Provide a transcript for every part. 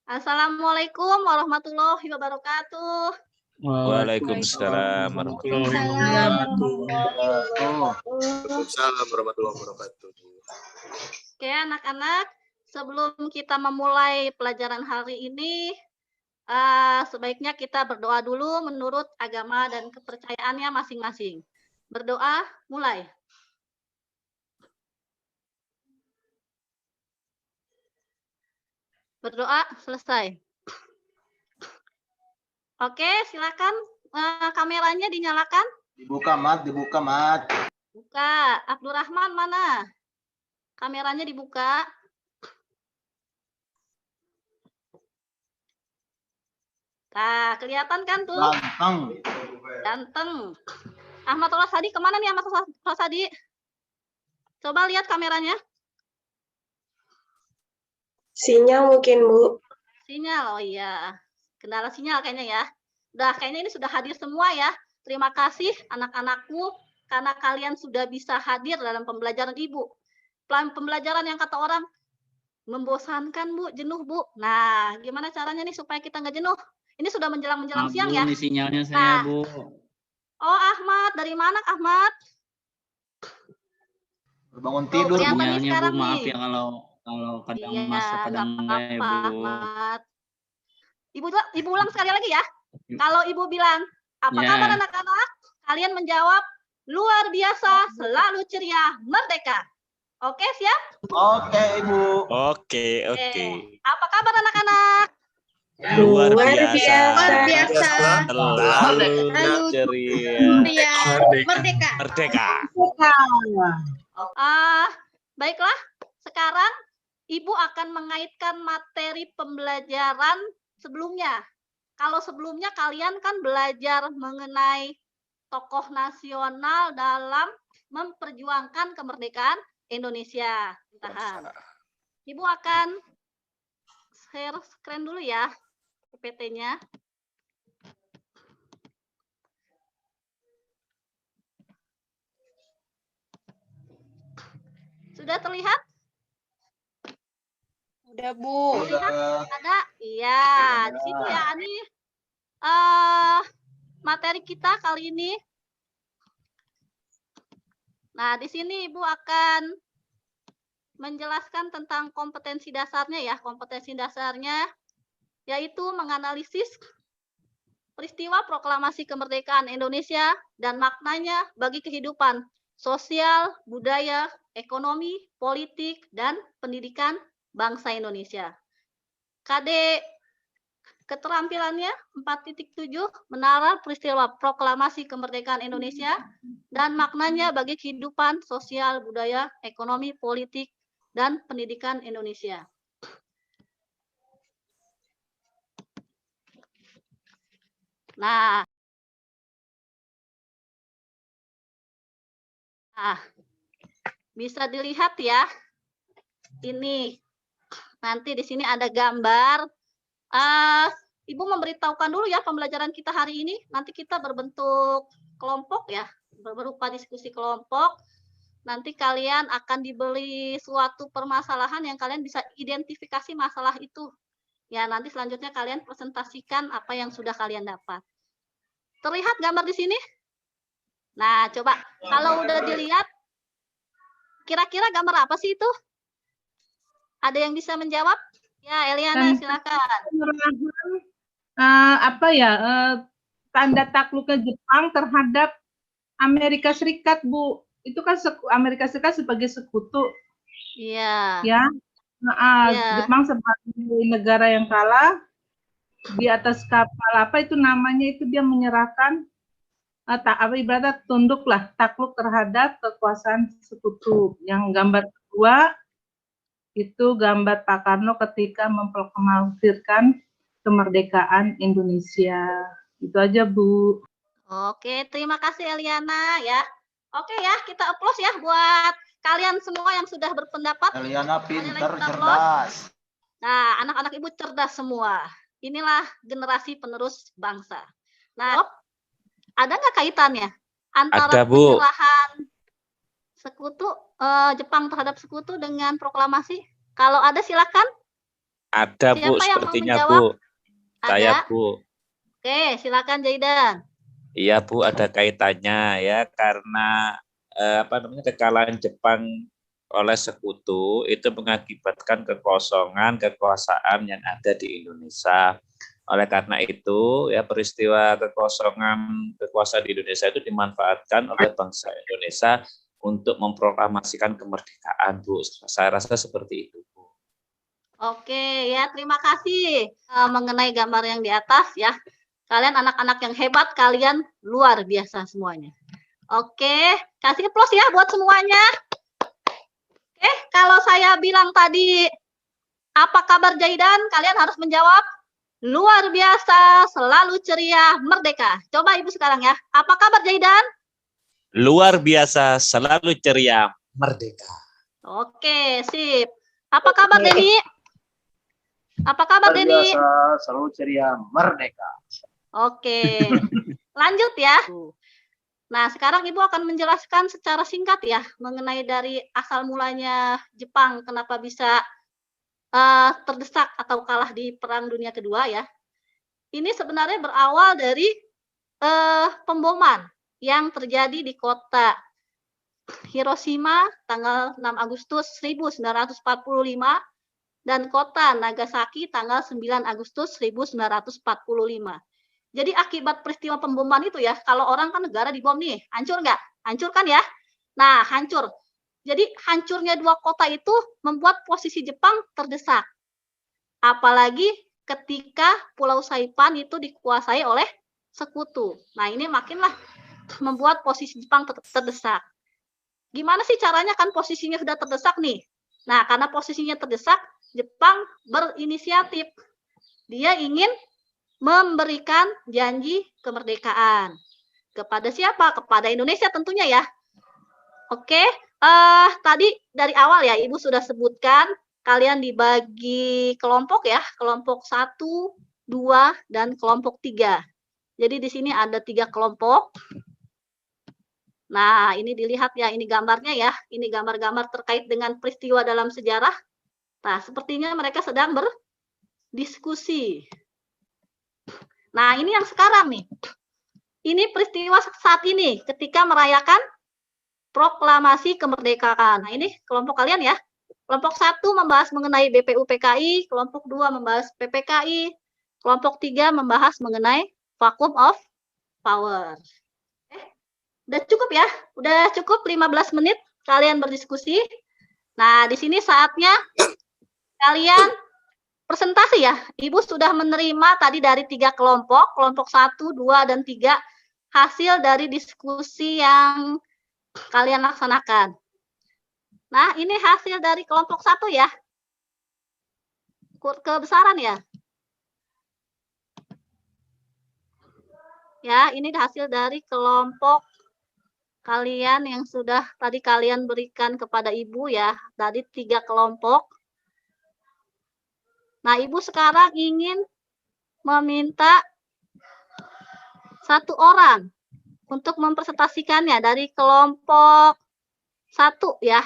Assalamualaikum warahmatullahi wabarakatuh. Waalaikumsalam warahmatullahi wabarakatuh. Oke, anak-anak, sebelum kita memulai pelajaran hari ini, sebaiknya kita berdoa dulu menurut agama dan kepercayaannya masing-masing. Berdoa, mulai. Berdoa, selesai. Oke, silakan kameranya dinyalakan. Dibuka, Mat. Buka. Abdurrahman mana? Kameranya dibuka. Nah, kelihatan kan tuh? Ganteng. Ahmad Rosadi kemana nih Ahmad Rosadi? Coba lihat kameranya. Sinyal mungkin, Bu. Sinyal, oh iya. Kendala sinyal kayaknya ya. Udah, kayaknya ini sudah hadir semua ya. Terima kasih anak-anakku karena kalian sudah bisa hadir dalam pembelajaran Ibu. Pembelajaran yang kata orang membosankan, Bu, jenuh, Bu. Nah, gimana caranya nih supaya kita nggak jenuh? Ini sudah menjelang siang ya. Ini sinyalnya saya, Bu. Oh, Ahmad. Dari mana, Ahmad? Bangun tidur. Sinyalnya, Bu. Maaf ya kalau kadang masuk, kadang enggak ya, Bu. Ahmad. Ibu ulang sekali lagi ya. Kalau Ibu bilang, apa kabar anak-anak? Kalian menjawab, luar biasa, selalu ceria, merdeka. Oke, siap? Oke, Ibu. Oke. Apa kabar anak-anak? Luar biasa. Selalu ceria. Merdeka. Baiklah, sekarang Ibu akan mengaitkan materi pembelajaran sebelumnya. Kalau sebelumnya kalian kan belajar mengenai tokoh nasional dalam memperjuangkan kemerdekaan Indonesia. Tahan. Ibu akan share screen dulu ya, PPT-nya. Sudah terlihat? Udah, Bu. Ada? Iya, di situ ya. Ini materi kita kali ini. Nah, di sini Ibu akan menjelaskan tentang kompetensi dasarnya ya. Kompetensi dasarnya yaitu menganalisis peristiwa proklamasi kemerdekaan Indonesia dan maknanya bagi kehidupan sosial, budaya, ekonomi, politik, dan pendidikan bangsa Indonesia. KD keterampilannya 4.7 menara peristiwa proklamasi kemerdekaan Indonesia dan maknanya bagi kehidupan sosial, budaya, ekonomi, politik, dan pendidikan Indonesia. Nah, bisa dilihat ya. Ini nanti di sini ada gambar. Ibu memberitahukan dulu ya pembelajaran kita hari ini. Nanti kita berbentuk kelompok ya, berupa diskusi kelompok. Nanti kalian akan diberi suatu permasalahan yang kalian bisa identifikasi masalah itu. Ya, nanti selanjutnya kalian presentasikan apa yang sudah kalian dapat. Terlihat gambar di sini? Nah, coba kalau udah dilihat, kira-kira gambar apa sih itu? Ada yang bisa menjawab? Ya, Eliana, silakan. Tanda takluknya Jepang terhadap Amerika Serikat, Bu. Itu kan Amerika Serikat sebagai sekutu. Iya. Ya. Jepang sebagai negara yang kalah di atas kapal itu namanya itu dia menyerahkan ibarat tunduklah, takluk terhadap kekuasaan sekutu. Yang gambar kedua itu gambar Pak Karno ketika memproklamasikan kemerdekaan Indonesia. Itu aja, Bu. Oke, terima kasih Eliana ya. Oke ya, kita applause ya buat kalian semua yang sudah berpendapat. Eliana pintar, cerdas. Nah, anak-anak Ibu cerdas semua. Inilah generasi penerus bangsa. Nah, ada nggak kaitannya antara penyerahan sekutu Jepang terhadap sekutu dengan proklamasi? Kalau ada silakan. Ada Bu, Siapa yang mau sepertinya menjawab? Bu. Saya Ada? Bu. Oke, silakan Jaidan. Iya Bu, ada kaitannya ya karena kekalahan Jepang oleh sekutu itu mengakibatkan kekosongan kekuasaan yang ada di Indonesia. Oleh karena itu, ya peristiwa kekosongan kekuasaan di Indonesia itu dimanfaatkan oleh bangsa Indonesia untuk memproklamasikan kemerdekaan, Bu. Saya rasa seperti itu, Bu. Oke, ya terima kasih mengenai gambar yang di atas ya. Kalian anak-anak yang hebat, kalian luar biasa semuanya. Oke, kasih aplaus ya buat semuanya. Oke, kalau saya bilang tadi, apa kabar Jaidan? Kalian harus menjawab, luar biasa, selalu ceria, merdeka. Coba Ibu sekarang ya, apa kabar Jaidan? Luar biasa, selalu ceria, merdeka. Oke, sip. Apa kabar Denny? Apa kabar Denny? Biasa, selalu ceria, merdeka. Oke, lanjut ya. Nah, sekarang Ibu akan menjelaskan secara singkat ya mengenai dari asal mulanya Jepang kenapa bisa terdesak atau kalah di Perang Dunia Kedua ya. Ini sebenarnya berawal dari pemboman yang terjadi di kota Hiroshima tanggal 6 Agustus 1945 dan kota Nagasaki tanggal 9 Agustus 1945. Jadi akibat peristiwa pemboman itu ya, kalau orang kan negara dibom nih, hancur nggak? Hancur kan ya? Nah, hancur. Jadi hancurnya dua kota itu membuat posisi Jepang terdesak. Apalagi ketika Pulau Saipan itu dikuasai oleh sekutu. Nah, ini makinlah membuat posisi Jepang terdesak. Gimana sih caranya kan posisinya sudah terdesak nih? Nah, karena posisinya terdesak, Jepang berinisiatif. Dia ingin memberikan janji kemerdekaan. Kepada siapa? Kepada Indonesia tentunya ya. Oke, tadi dari awal ya Ibu sudah sebutkan kalian dibagi kelompok ya, kelompok 1, 2, dan kelompok 3. Jadi di sini ada 3 kelompok. Nah, ini dilihat ya, ini gambarnya ya. Ini gambar-gambar terkait dengan peristiwa dalam sejarah. Nah, sepertinya mereka sedang berdiskusi. Nah, ini yang sekarang nih. Ini peristiwa saat ini ketika merayakan proklamasi kemerdekaan. Nah, ini kelompok kalian ya. Kelompok 1 membahas mengenai BPUPKI, kelompok 2 membahas PPKI, kelompok 3 membahas mengenai vacuum of power. Udah cukup ya? Udah cukup 15 menit kalian berdiskusi. Nah, di sini saatnya kalian presentasi ya. Ibu sudah menerima tadi dari 3 kelompok, kelompok 1, 2, dan 3, hasil dari diskusi yang kalian laksanakan. Nah, ini hasil dari kelompok 1 ya. Kebesaran ya. Ya, ini hasil dari kelompok kalian yang sudah tadi kalian berikan kepada Ibu ya. Tadi 3 kelompok. Nah, Ibu sekarang ingin meminta 1 orang untuk mempresentasikannya dari kelompok 1 ya.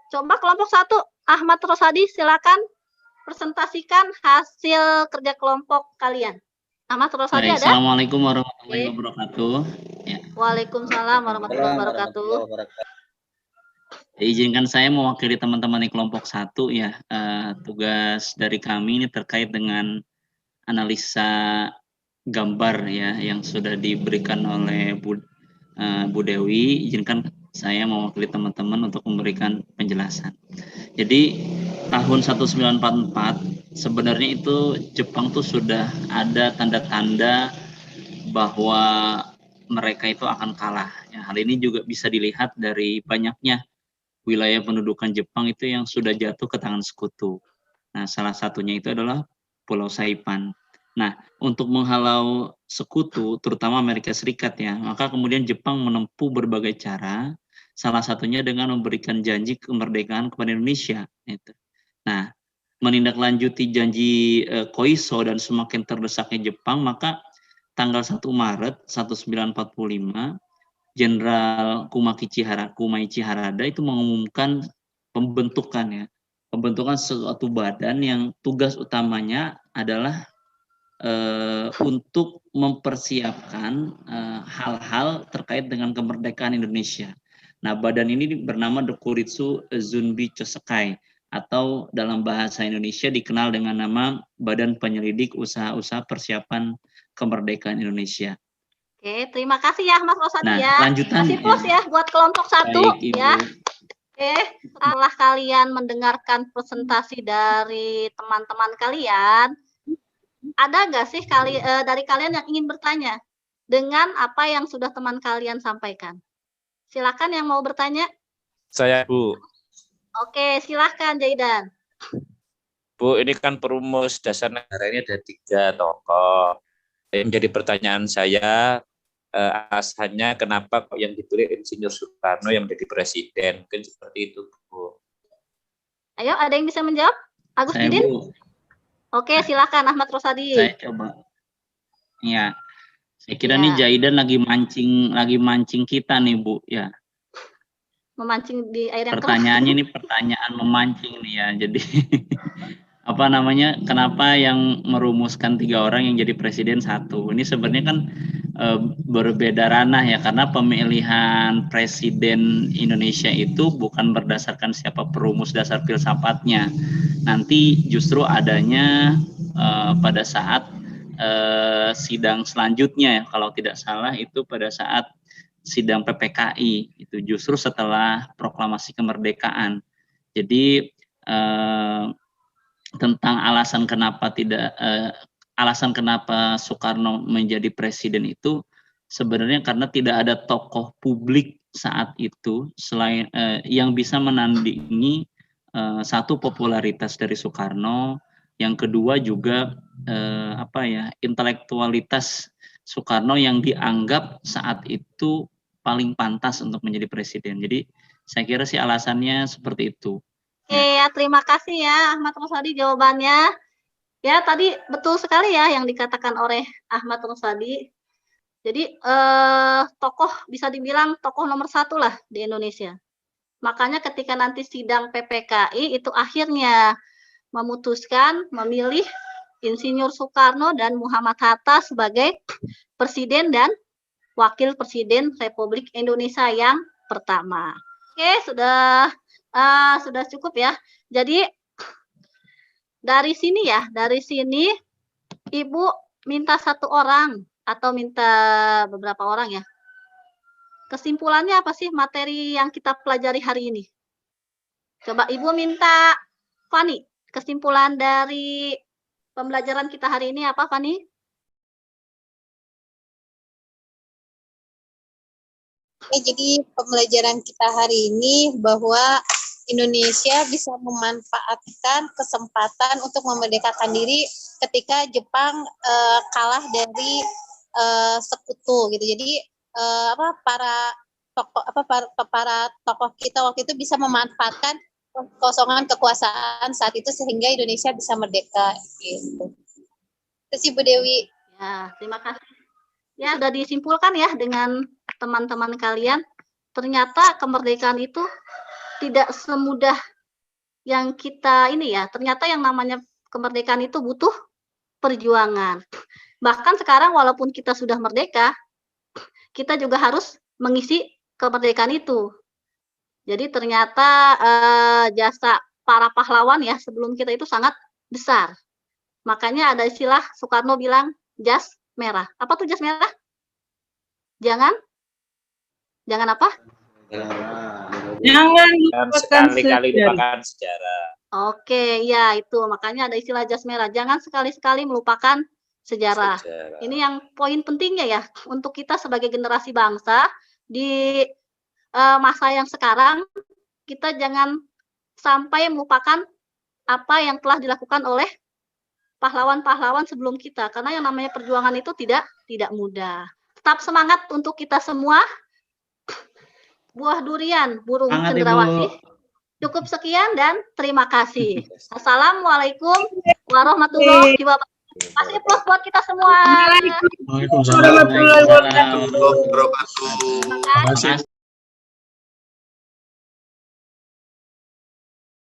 Coba kelompok 1, Ahmad Rosadi, silakan presentasikan hasil kerja kelompok kalian. Ahmad Rosadi ada? Assalamualaikum warahmatullahi wabarakatuh. Ya. Waalaikumsalam warahmatullahi wabarakatuh. Izinkan saya mewakili teman-teman di kelompok 1 ya. Tugas dari kami ini terkait dengan analisa gambar ya yang sudah diberikan oleh Bu Dewi. Izinkan saya mewakili teman-teman untuk memberikan penjelasan. Jadi tahun 1944 sebenarnya itu Jepang tuh sudah ada tanda-tanda bahwa mereka itu akan kalah. Ya, hal ini juga bisa dilihat dari banyaknya wilayah pendudukan Jepang itu yang sudah jatuh ke tangan sekutu. Nah, salah satunya itu adalah Pulau Saipan. Nah, untuk menghalau sekutu, terutama Amerika Serikat ya, maka kemudian Jepang menempuh berbagai cara, salah satunya dengan memberikan janji kemerdekaan kepada Indonesia. Gitu. Nah, menindaklanjuti janji Koiso dan semakin terdesaknya Jepang, maka tanggal 1 Maret 1945, Jenderal Kumaichi Harada itu mengumumkan pembentukan ya pembentukan suatu badan yang tugas utamanya adalah untuk mempersiapkan hal-hal terkait dengan kemerdekaan Indonesia. Nah, badan ini bernama Dokuritsu Zunbi Chosekai, atau dalam bahasa Indonesia dikenal dengan nama Badan Penyelidik Usaha-usaha Persiapan Kemerdekaan Indonesia. Oke, terima kasih ya Mas Rosadi Nah, ya. lanjutan Kasih plus ya buat kelompok 1 Baik, Ibu. ya. Oke, setelah kalian mendengarkan presentasi dari teman-teman kalian, ada nggak sih dari kalian yang ingin bertanya dengan apa yang sudah teman kalian sampaikan? Silakan yang mau bertanya. Saya, Bu. Oke, silakan Jaidan. Bu, ini kan perumus dasar negara ini ada 3 tokoh. Yang jadi pertanyaan saya, alasannya kenapa kok yang dipilih Insinyur Soekarno yang menjadi presiden? Mungkin seperti itu, Bu. Ayo, ada yang bisa menjawab? Agus Saya, Didin? Bu. Oke, silakan Ahmad Rosadi. Saya coba. Ya, saya kira Ya. nih Jaidan lagi mancing kita nih, Bu, ya. Memancing di air yang keras. Pertanyaannya ini pertanyaan memancing nih ya. Jadi apa namanya? Kenapa yang merumuskan 3 orang yang jadi presiden 1? Ini sebenarnya kan berbeda ranah ya, karena pemilihan presiden Indonesia itu bukan berdasarkan siapa perumus dasar filsafatnya. Nanti justru adanya pada saat sidang selanjutnya ya, kalau tidak salah itu pada saat sidang PPKI, itu justru setelah proklamasi kemerdekaan. Jadi tentang alasan kenapa Soekarno menjadi presiden itu sebenarnya karena tidak ada tokoh publik saat itu selain yang bisa menandingi satu, popularitas dari Soekarno, yang kedua juga intelektualitas Soekarno yang dianggap saat itu paling pantas untuk menjadi presiden. Jadi saya kira sih alasannya seperti itu. Oke, ya, terima kasih ya Ahmad Rosadi jawabannya. Ya, tadi betul sekali ya yang dikatakan oleh Ahmad Rosadi. Jadi tokoh bisa dibilang tokoh nomor 1 lah di Indonesia. Makanya ketika nanti sidang PPKI itu akhirnya memutuskan memilih Insinyur Soekarno dan Muhammad Hatta sebagai presiden dan wakil presiden Republik Indonesia yang pertama. Oke, sudah cukup ya. Jadi dari sini Ibu minta 1 orang atau minta beberapa orang ya. Kesimpulannya apa sih materi yang kita pelajari hari ini? Coba Ibu minta Fani, kesimpulan dari pembelajaran kita hari ini apa, Fani? Jadi pembelajaran kita hari ini bahwa Indonesia bisa memanfaatkan kesempatan untuk memerdekakan diri ketika Jepang kalah dari sekutu gitu. Jadi para tokoh kita waktu itu bisa memanfaatkan kekosongan kekuasaan saat itu sehingga Indonesia bisa merdeka gitu. Terus Ibu Dewi. Ya, terima kasih. Ya, sudah disimpulkan ya dengan teman-teman kalian. Ternyata kemerdekaan itu tidak semudah yang kita ini ya. Ternyata yang namanya kemerdekaan itu butuh perjuangan. Bahkan sekarang walaupun kita sudah merdeka, kita juga harus mengisi kemerdekaan itu. Jadi ternyata jasa para pahlawan ya sebelum kita itu sangat besar. Makanya ada istilah Soekarno bilang jas merah. Apa tuh jas merah? Jangan apa? Jangan sekali-kali lupakan sejarah. Oke, ya itu makanya ada istilah jas merah. Jangan sekali-sekali melupakan sejarah. Ini yang poin pentingnya ya untuk kita sebagai generasi bangsa di masa yang sekarang, kita jangan sampai melupakan apa yang telah dilakukan oleh pahlawan-pahlawan sebelum kita, karena yang namanya perjuangan itu tidak mudah. Tetap semangat untuk kita semua. Buah durian, burung cendrawasih. Cukup sekian dan terima kasih. Assalamualaikum warahmatullahi wabarakatuh. Kasih plus buat kita semua. Waalaikumsalam warahmatullahi wabarakatuh. Terima kasih.